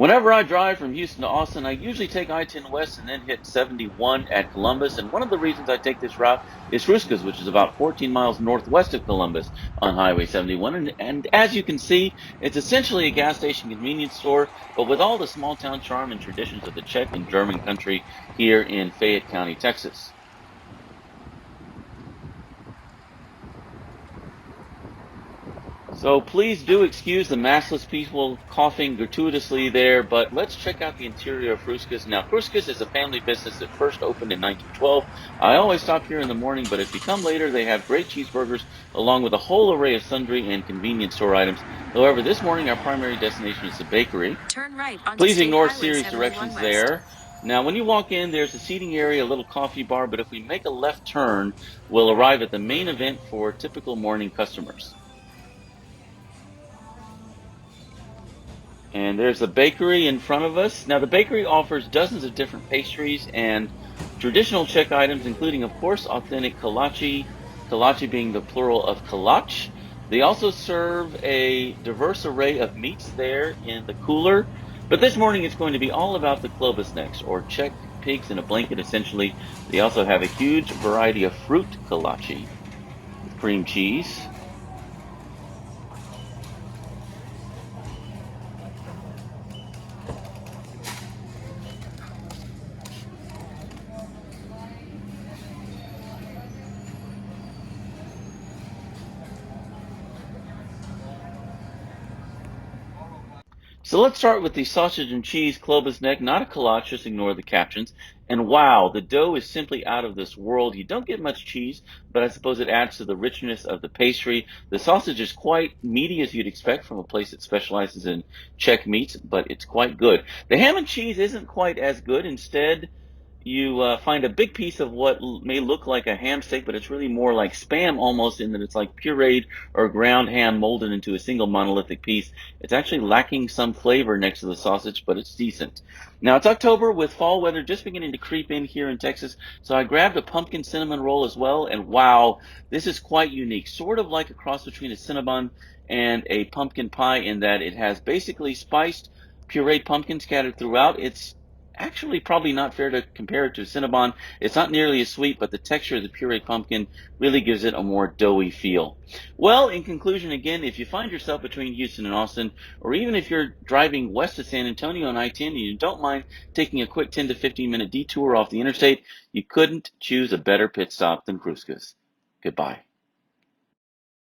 Whenever I drive from Houston to Austin, I usually take I-10 West and then hit 71 at Columbus. And one of the reasons I take this route is Hruska's, which is about 14 miles northwest of Columbus on Highway 71. And as you can see, it's essentially a gas station convenience store, but with all the small town charm and traditions of the Czech and German country here in Fayette County, Texas. So please do excuse the maskless people coughing gratuitously there, but let's check out the interior of Hruska's. Now, Hruska's is a family business that first opened in 1912. I always stop here in the morning, but if you come later, they have great cheeseburgers along with a whole array of sundry and convenience store items. However, this morning our primary destination is the bakery. Turn right onto Please State ignore Highway Siri's 71 directions West. there. Now, when you walk in, there's a seating area, a little coffee bar, but if we make a left turn, we'll arrive at the main event for typical morning customers. And there's a bakery in front of us. Now, the bakery offers dozens of different pastries and traditional Czech items, including, of course, authentic kolache being the plural of kolach. They also serve a diverse array of meats there in the cooler. But this morning, it's going to be all about the klobasneks, or Czech pigs in a blanket, essentially. They also have a huge variety of fruit kolache with cream cheese. So let's start with the sausage and cheese Klobasnek, not a kolache, just ignore the captions. And wow, the dough is simply out of this world. You don't get much cheese, but I suppose it adds to the richness of the pastry. The sausage is quite meaty as you'd expect from a place that specializes in Czech meats, but it's quite good. The ham and cheese isn't quite as good. Instead, you find a big piece of what may look like a ham steak, but it's really more like spam almost, in that it's like pureed or ground ham molded into a single monolithic piece. It's actually lacking some flavor next to the sausage, but it's decent. Now, it's October with fall weather just beginning to creep in here in Texas, so I grabbed a pumpkin cinnamon roll as well, and wow, this is quite unique. Sort of like a cross between a Cinnabon and a pumpkin pie, in that it has basically spiced pureed pumpkin scattered throughout. It's actually probably not fair to compare it to Cinnabon. It's not nearly as sweet, but the texture of the pureed pumpkin really gives it a more doughy feel. Well, in conclusion, again, if you find yourself between Houston and Austin, or even if you're driving west of San Antonio on I-10 and you don't mind taking a quick 10 to 15 minute detour off the interstate, you couldn't choose a better pit stop than Hruska's. Goodbye.